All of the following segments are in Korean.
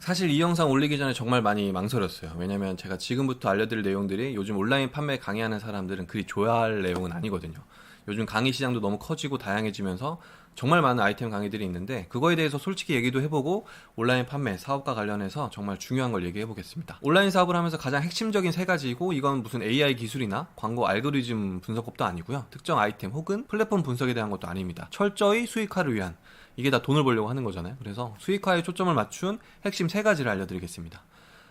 사실 이 영상 올리기 전에 정말 많이 망설였어요. 왜냐면 제가 지금부터 알려드릴 내용들이 요즘 온라인 판매 강의하는 사람들은 그리 좋아할 내용은 아니거든요. 요즘 강의 시장도 너무 커지고 다양해지면서 정말 많은 아이템 강의들이 있는데 그거에 대해서 솔직히 얘기도 해보고 온라인 판매, 사업과 관련해서 정말 중요한 걸 얘기해보겠습니다. 온라인 사업을 하면서 가장 핵심적인 세 가지이고 이건 무슨 AI 기술이나 광고 알고리즘 분석법도 아니고요. 특정 아이템 혹은 플랫폼 분석에 대한 것도 아닙니다. 철저히 수익화를 위한, 이게 다 돈을 벌려고 하는 거잖아요. 그래서 수익화에 초점을 맞춘 핵심 세 가지를 알려드리겠습니다.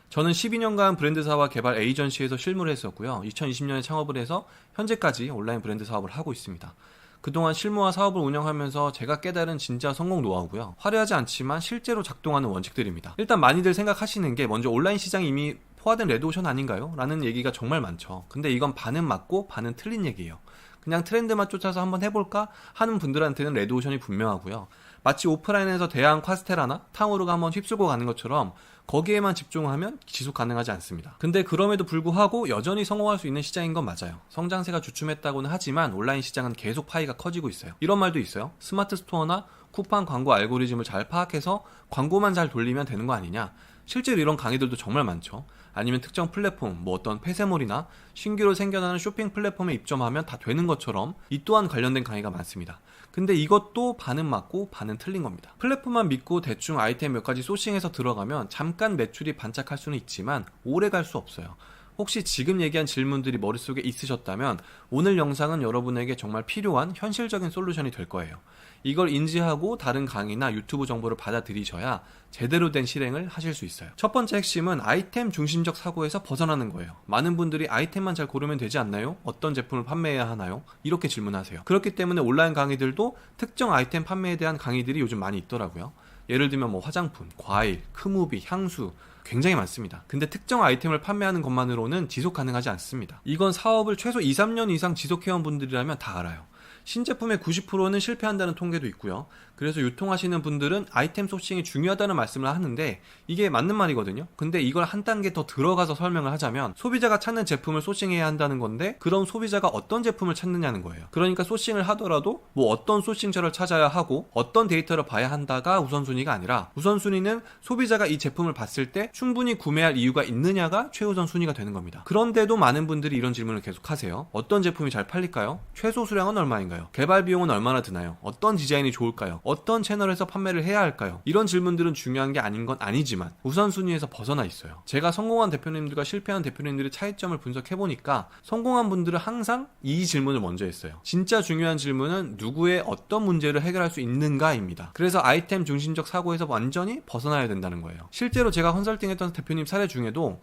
저는 12년간 브랜드사와 개발 에이전시에서 실무를 했었고요. 2020년에 창업을 해서 현재까지 온라인 브랜드 사업을 하고 있습니다. 그동안 실무와 사업을 운영하면서 제가 깨달은 진짜 성공 노하우고요. 화려하지 않지만 실제로 작동하는 원칙들입니다. 일단 많이들 생각하시는 게 먼저 온라인 시장이 이미 포화된 레드오션 아닌가요? 라는 얘기가 정말 많죠. 근데 이건 반은 맞고 반은 틀린 얘기예요. 그냥 트렌드만 쫓아서 한번 해볼까 하는 분들한테는 레드오션이 분명하고요. 마치 오프라인에서 대한 카스테라나 탕후루가 한번 휩쓸고 가는 것처럼 거기에만 집중하면 지속 가능하지 않습니다. 근데 그럼에도 불구하고 여전히 성공할 수 있는 시장인 건 맞아요. 성장세가 주춤했다고는 하지만 온라인 시장은 계속 파이가 커지고 있어요. 이런 말도 있어요. 스마트 스토어나 쿠팡 광고 알고리즘을 잘 파악해서 광고만 잘 돌리면 되는 거 아니냐. 실제로 이런 강의들도 정말 많죠. 아니면 특정 플랫폼, 어떤 폐쇄몰이나 신규로 생겨나는 쇼핑 플랫폼에 입점하면 다 되는 것처럼 이 또한 관련된 강의가 많습니다. 근데 이것도 반은 맞고 반은 틀린 겁니다. 플랫폼만 믿고 대충 아이템 몇 가지 소싱해서 들어가면 잠깐 매출이 반짝할 수는 있지만 오래 갈 수 없어요. 혹시 지금 얘기한 질문들이 머릿속에 있으셨다면 오늘 영상은 여러분에게 정말 필요한 현실적인 솔루션이 될 거예요. 이걸 인지하고 다른 강의나 유튜브 정보를 받아들이셔야 제대로 된 실행을 하실 수 있어요. 첫 번째 핵심은 아이템 중심적 사고에서 벗어나는 거예요. 많은 분들이 아이템만 잘 고르면 되지 않나요? 어떤 제품을 판매해야 하나요? 이렇게 질문하세요. 그렇기 때문에 온라인 강의들도 특정 아이템 판매에 대한 강의들이 요즘 많이 있더라고요. 예를 들면 화장품, 과일, 크무비, 향수 굉장히 많습니다. 근데 특정 아이템을 판매하는 것만으로는 지속 가능하지 않습니다. 이건 사업을 최소 2, 3년 이상 지속해온 분들이라면 다 알아요. 신제품의 90%는 실패한다는 통계도 있고요. 그래서 유통하시는 분들은 아이템 소싱이 중요하다는 말씀을 하는데 이게 맞는 말이거든요. 근데 이걸 한 단계 더 들어가서 설명을 하자면 소비자가 찾는 제품을 소싱해야 한다는 건데 그럼 소비자가 어떤 제품을 찾느냐는 거예요. 그러니까 소싱을 하더라도 어떤 소싱처를 찾아야 하고 어떤 데이터를 봐야 한다가 우선순위가 아니라 우선순위는 소비자가 이 제품을 봤을 때 충분히 구매할 이유가 있느냐가 최우선 순위가 되는 겁니다. 그런데도 많은 분들이 이런 질문을 계속 하세요. 어떤 제품이 잘 팔릴까요? 최소 수량은 얼마인가요? 개발 비용은 얼마나 드나요? 어떤 디자인이 좋을까요? 어떤 채널에서 판매를 해야 할까요? 이런 질문들은 중요한 게 아닌 건 아니지만 우선순위에서 벗어나 있어요. 제가 성공한 대표님들과 실패한 대표님들의 차이점을 분석해보니까 성공한 분들은 항상 이 질문을 먼저 했어요. 진짜 중요한 질문은 누구의 어떤 문제를 해결할 수 있는가입니다. 그래서 아이템 중심적 사고에서 완전히 벗어나야 된다는 거예요. 실제로 제가 컨설팅했던 대표님 사례 중에도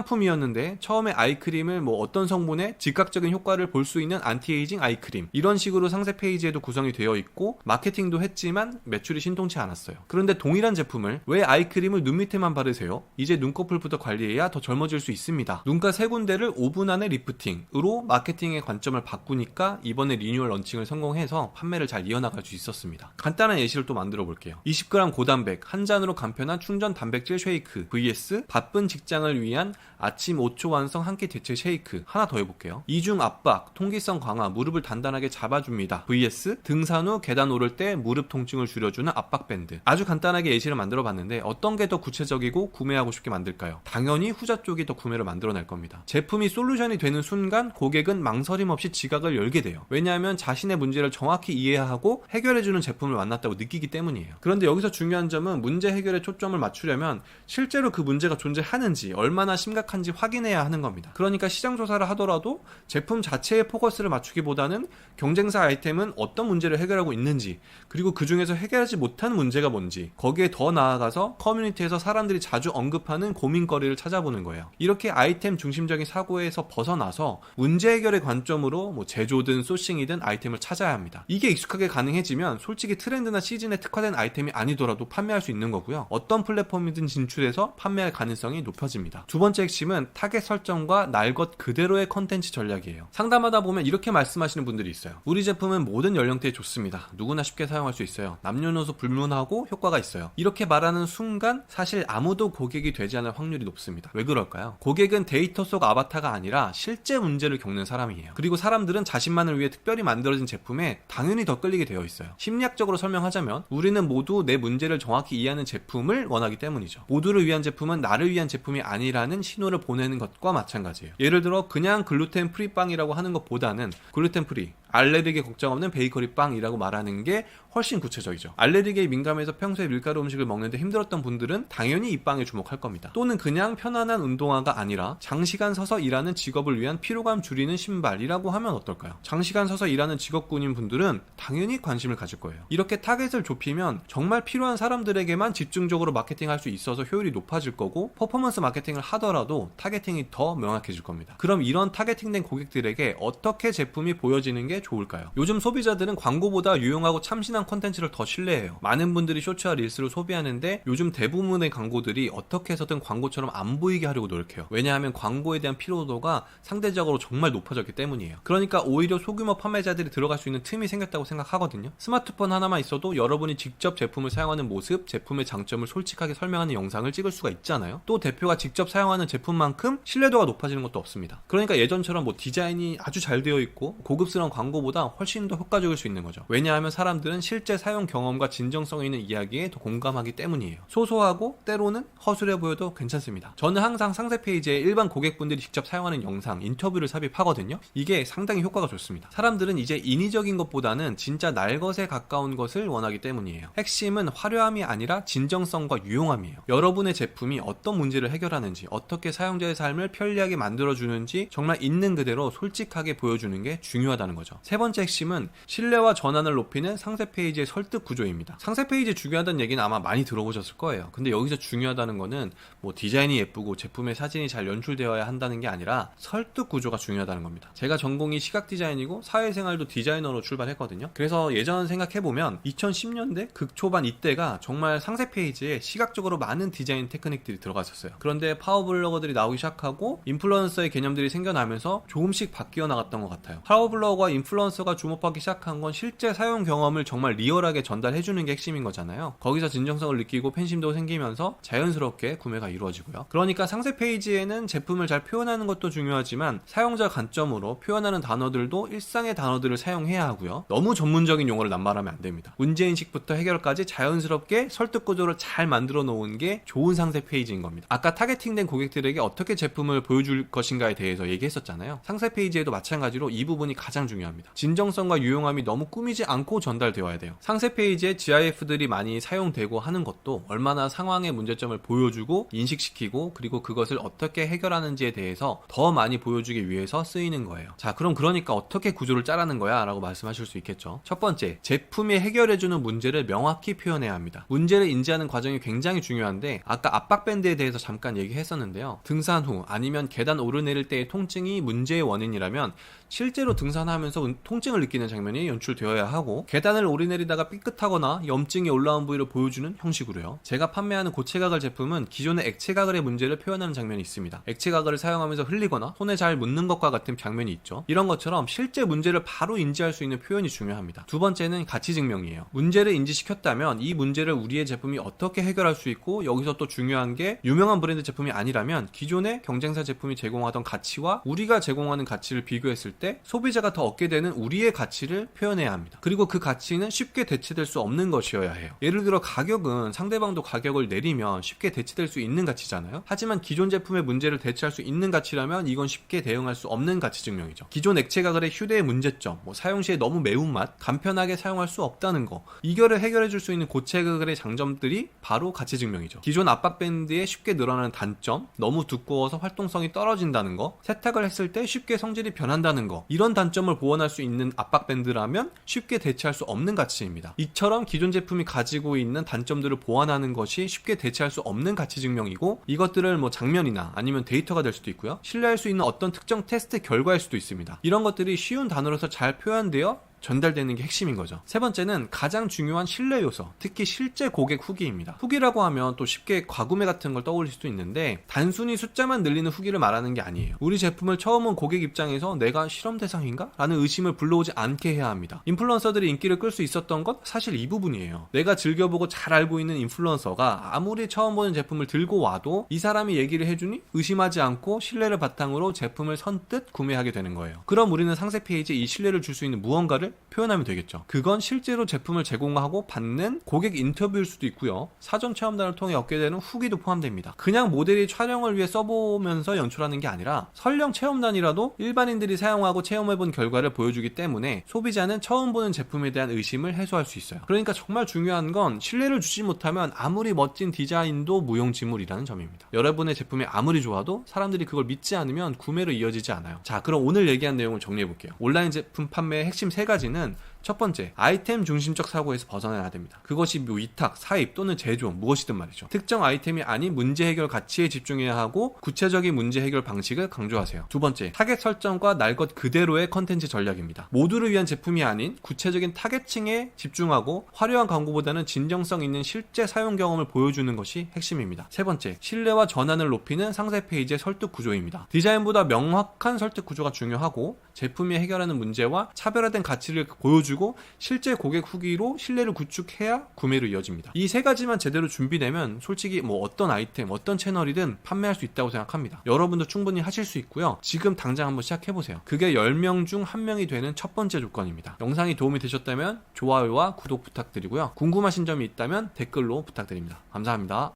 화장품이었는데 처음에 아이크림을 어떤 성분의 즉각적인 효과를 볼 수 있는 안티에이징 아이크림 이런 식으로 상세 페이지에도 구성이 되어 있고 마케팅도 했지만 매출이 신통치 않았어요. 그런데 동일한 제품을 왜 아이크림을 눈 밑에만 바르세요? 이제 눈꺼풀부터 관리해야 더 젊어질 수 있습니다. 눈가 세 군데를 5분 안에 리프팅으로 마케팅의 관점을 바꾸니까 이번에 리뉴얼 런칭을 성공해서 판매를 잘 이어나갈 수 있었습니다. 간단한 예시를 또 만들어 볼게요. 20g 고단백 한 잔으로 간편한 충전 단백질 쉐이크 vs 바쁜 직장을 위한 아침 5초 완성 한 끼 대체 쉐이크. 하나 더 해볼게요. 이중 압박, 통기성 강화, 무릎을 단단하게 잡아줍니다. vs 등산 후 계단 오를 때 무릎 통증을 줄여주는 압박밴드. 아주 간단하게 예시를 만들어 봤는데 어떤 게 더 구체적이고 구매하고 싶게 만들까요? 당연히 후자 쪽이 더 구매를 만들어낼 겁니다. 제품이 솔루션이 되는 순간 고객은 망설임 없이 지각을 열게 돼요. 왜냐하면 자신의 문제를 정확히 이해하고 해결해주는 제품을 만났다고 느끼기 때문이에요. 그런데 여기서 중요한 점은 문제 해결에 초점을 맞추려면 실제로 그 문제가 존재하는지 얼마나 심각한지 확인해야 하는 겁니다. 그러니까 시장 조사를 하더라도 제품 자체에 포커스를 맞추기보다는 경쟁사 아이템은 어떤 문제를 해결하고 있는지 그리고 그 중에서 해결하지 못한 문제가 뭔지 거기에 더 나아가서 커뮤니티에서 사람들이 자주 언급하는 고민거리를 찾아보는 거예요. 이렇게 아이템 중심적인 사고에서 벗어나서 문제 해결의 관점으로 제조든 소싱이든 아이템을 찾아야 합니다. 이게 익숙하게 가능해지면 솔직히 트렌드나 시즌에 특화된 아이템이 아니더라도 판매할 수 있는 거고요. 어떤 플랫폼이든 진출해서 판매할 가능성이 높아집니다. 두 번째 핵심은 타겟 설정과 날 것 그대로의 컨텐츠 전략이에요. 상담하다 보면 이렇게 말씀하시는 분들이 있어요. 우리 제품은 모든 연령대에 좋습니다. 누구나 쉽게 사용할 수 있습니다. 있어요. 남녀노소 불문하고 효과가 있어요. 이렇게 말하는 순간 사실 아무도 고객이 되지 않을 확률이 높습니다. 왜 그럴까요? 고객은 데이터 속 아바타가 아니라 실제 문제를 겪는 사람이에요. 그리고 사람들은 자신만을 위해 특별히 만들어진 제품에 당연히 더 끌리게 되어 있어요. 심리학적으로 설명하자면 우리는 모두 내 문제를 정확히 이해하는 제품을 원하기 때문이죠. 모두를 위한 제품은 나를 위한 제품이 아니라는 신호를 보내는 것과 마찬가지예요. 예를 들어 그냥 글루텐 프리 빵이라고 하는 것보다는 글루텐 프리, 알레르기 걱정 없는 베이커리 빵이라고 말하는 게 훨씬 구체적이죠. 알레르기에 민감해서 평소에 밀가루 음식을 먹는데 힘들었던 분들은 당연히 이 빵에 주목할 겁니다. 또는 그냥 편안한 운동화가 아니라 장시간 서서 일하는 직업을 위한 피로감 줄이는 신발이라고 하면 어떨까요? 장시간 서서 일하는 직업군인 분들은 당연히 관심을 가질 거예요. 이렇게 타겟을 좁히면 정말 필요한 사람들에게만 집중적으로 마케팅할 수 있어서 효율이 높아질 거고, 퍼포먼스 마케팅을 하더라도 타겟팅이 더 명확해질 겁니다. 그럼 이런 타겟팅된 고객들에게 어떻게 제품이 보여지는 게 좋을까요? 요즘 소비자들은 광고보다 유용하고 참신한 콘텐츠를 더 신뢰해요. 많은 분들이 쇼츠와 릴스를 소비하는데 요즘 대부분의 광고들이 어떻게 해서든 광고처럼 안 보이게 하려고 노력해요. 왜냐하면 광고에 대한 피로도가 상대적으로 정말 높아졌기 때문이에요. 그러니까 오히려 소규모 판매자들이 들어갈 수 있는 틈이 생겼다고 생각하거든요. 스마트폰 하나만 있어도 여러분이 직접 제품을 사용하는 모습, 제품의 장점을 솔직하게 설명하는 영상을 찍을 수가 있잖아요. 또 대표가 직접 사용하는 제품만큼 신뢰도가 높아지는 것도 없습니다. 그러니까 예전처럼 뭐 디자인이 아주 잘 되어 있고 고급스러운 광고보다 훨씬 더 효과적일 수 있는 거죠. 왜냐하면 사람들은 실제 사용 경험과 진정성 있는 이야기에 더 공감하기 때문이에요. 소소하고 때로는 허술해 보여도 괜찮습니다. 저는 항상 상세 페이지에 일반 고객분들이 직접 사용하는 영상, 인터뷰를 삽입하거든요. 이게 상당히 효과가 좋습니다. 사람들은 이제 인위적인 것보다는 진짜 날 것에 가까운 것을 원하기 때문이에요. 핵심은 화려함이 아니라 진정성과 유용함이에요. 여러분의 제품이 어떤 문제를 해결하는지, 어떻게 사용자의 삶을 편리하게 만들어주는지 정말 있는 그대로 솔직하게 보여주는 게 중요하다는 거죠. 세 번째 핵심은 신뢰와 전환을 높이는 상세 페이지의 설득 구조입니다. 상세 페이지 중요하다는 얘기는 아마 많이 들어보셨을 거예요. 근데 여기서 중요하다는 거는 뭐 디자인이 예쁘고 제품의 사진이 잘 연출되어야 한다는 게 아니라 설득 구조가 중요하다는 겁니다. 제가 전공이 시각 디자인이고 사회생활도 디자이너로 출발했거든요. 그래서 예전 생각해보면 2010년대 극초반 이때가 정말 상세 페이지에 시각적으로 많은 디자인 테크닉들이 들어갔었어요. 그런데 파워블로거들이 나오기 시작하고 인플루언서의 개념들이 생겨나면서 조금씩 바뀌어 나갔던 것 같아요. 파워블로거와 인플루언서가 주목받기 시작한 건 실제 사용 경험을 정말 리얼하게 전달해주는 게 핵심인 거잖아요. 거기서 진정성을 느끼고 팬심도 생기면서 자연스럽게 구매가 이루어지고요. 그러니까 상세 페이지에는 제품을 잘 표현하는 것도 중요하지만 사용자 관점으로 표현하는 단어들도 일상의 단어들을 사용해야 하고요. 너무 전문적인 용어를 낱말하면 안 됩니다. 문제인식부터 해결까지 자연스럽게 설득 구조를 잘 만들어 놓은 게 좋은 상세 페이지인 겁니다. 아까 타겟팅된 고객들에게 어떻게 제품을 보여줄 것인가에 대해서 얘기했었잖아요. 상세 페이지에도 마찬가지로 이 부분이 가장 중요합니다. 진정성과 유용함이 너무 꾸미지 않고 전달되어야 돼요. 상세 페이지에 GIF들이 많이 사용되고 하는 것도 얼마나 상황의 문제점을 보여주고 인식시키고 그리고 그것을 어떻게 해결하는지에 대해서 더 많이 보여주기 위해서 쓰이는 거예요. 자, 그럼 그러니까 어떻게 구조를 짜라는 거야? 라고 말씀하실 수 있겠죠. 첫 번째, 제품이 해결해주는 문제를 명확히 표현해야 합니다. 문제를 인지하는 과정이 굉장히 중요한데 아까 압박밴드에 대해서 잠깐 얘기했었는데요. 등산 후 아니면 계단 오르내릴 때의 통증이 문제의 원인이라면 실제로 등산하면서 통증을 느끼는 장면이 연출되어야 하고, 계단을 오르내리다가 삐끗하거나 염증이 올라온 부위를 보여주는 형식으로요. 제가 판매하는 고체가글 제품은 기존의 액체가글의 문제를 표현하는 장면이 있습니다. 액체가글을 사용하면서 흘리거나 손에 잘 묻는 것과 같은 장면이 있죠. 이런 것처럼 실제 문제를 바로 인지할 수 있는 표현이 중요합니다. 두 번째는 가치 증명이에요. 문제를 인지시켰다면 이 문제를 우리의 제품이 어떻게 해결할 수 있고, 여기서 또 중요한 게 유명한 브랜드 제품이 아니라면 기존의 경쟁사 제품이 제공하던 가치와 우리가 제공하는 가치를 비교했을 때 소비자가 더 얻게 되는 우리의 가치를 표현해야 합니다. 그리고 그 가치는 쉽게 대체될 수 없는 것이어야 해요. 예를 들어 가격은 상대방도 가격을 내리면 쉽게 대체될 수 있는 가치잖아요. 하지만 기존 제품의 문제를 대체할 수 있는 가치라면 이건 쉽게 대응할 수 없는 가치 증명이죠. 기존 액체가글의 휴대의 문제점, 사용 시에 너무 매운맛, 간편하게 사용할 수 없다는 거, 이거를 해결해 줄 수 있는 고체가글의 장점들이 바로 가치 증명이죠. 기존 압박밴드에 쉽게 늘어나는 단점, 너무 두꺼워서 활동성이 떨어진다는 거, 세탁을 했을 때 쉽게 성질이 변한다는 거, 이런 단점을 보완할 수 있는 압박밴드라면 쉽게 대체할 수 없는 가치입니다. 이처럼 기존 제품이 가지고 있는 단점들을 보완하는 것이 쉽게 대체할 수 없는 가치 증명이고, 이것들을 장면이나 아니면 데이터가 될 수도 있고요. 신뢰할 수 있는 어떤 특정 테스트 결과일 수도 있습니다. 이런 것들이 쉬운 단어로서 잘 표현되어 전달되는 게 핵심인 거죠. 세 번째는 가장 중요한 신뢰 요소, 특히 실제 고객 후기입니다. 후기라고 하면 또 쉽게 과구매 같은 걸 떠올릴 수도 있는데 단순히 숫자만 늘리는 후기를 말하는 게 아니에요. 우리 제품을 처음 온 고객 입장에서 내가 실험 대상인가? 라는 의심을 불러오지 않게 해야 합니다. 인플루언서들이 인기를 끌 수 있었던 건 사실 이 부분이에요. 내가 즐겨보고 잘 알고 있는 인플루언서가 아무리 처음 보는 제품을 들고 와도 이 사람이 얘기를 해주니 의심하지 않고 신뢰를 바탕으로 제품을 선뜻 구매하게 되는 거예요. 그럼 우리는 상세 페이지에 이 신뢰를 줄 수 있는 무언가를 표현하면 되겠죠. 그건 실제로 제품을 제공하고 받는 고객 인터뷰일 수도 있고요. 사전 체험단을 통해 얻게 되는 후기도 포함됩니다. 그냥 모델이 촬영을 위해 써보면서 연출하는 게 아니라 설령 체험단이라도 일반인들이 사용하고 체험해본 결과를 보여주기 때문에 소비자는 처음 보는 제품에 대한 의심을 해소할 수 있어요. 그러니까 정말 중요한 건 신뢰를 주지 못하면 아무리 멋진 디자인도 무용지물이라는 점입니다. 여러분의 제품이 아무리 좋아도 사람들이 그걸 믿지 않으면 구매로 이어지지 않아요. 자, 그럼 오늘 얘기한 내용을 정리해볼게요. 온라인 제품 판매의 핵심 세 가지는 첫 번째, 아이템 중심적 사고에서 벗어나야 됩니다. 그것이 위탁, 사입 또는 제조 무엇이든 말이죠. 특정 아이템이 아닌 문제 해결 가치에 집중해야 하고 구체적인 문제 해결 방식을 강조하세요. 두 번째, 타겟 설정과 날 것 그대로의 컨텐츠 전략입니다. 모두를 위한 제품이 아닌 구체적인 타겟층에 집중하고 화려한 광고보다는 진정성 있는 실제 사용 경험을 보여주는 것이 핵심입니다. 세 번째, 신뢰와 전환을 높이는 상세 페이지의 설득 구조입니다. 디자인보다 명확한 설득 구조가 중요하고 제품이 해결하는 문제와 차별화된 가치를 보여주고 실제 고객 후기로 신뢰를 구축해야 구매로 이어집니다. 이 세 가지만 제대로 준비되면 솔직히 어떤 아이템, 어떤 채널이든 판매할 수 있다고 생각합니다. 여러분도 충분히 하실 수 있고요. 지금 당장 한번 시작해보세요. 그게 10명 중 1명이 되는 첫 번째 조건입니다. 영상이 도움이 되셨다면 좋아요와 구독 부탁드리고요. 궁금하신 점이 있다면 댓글로 부탁드립니다. 감사합니다.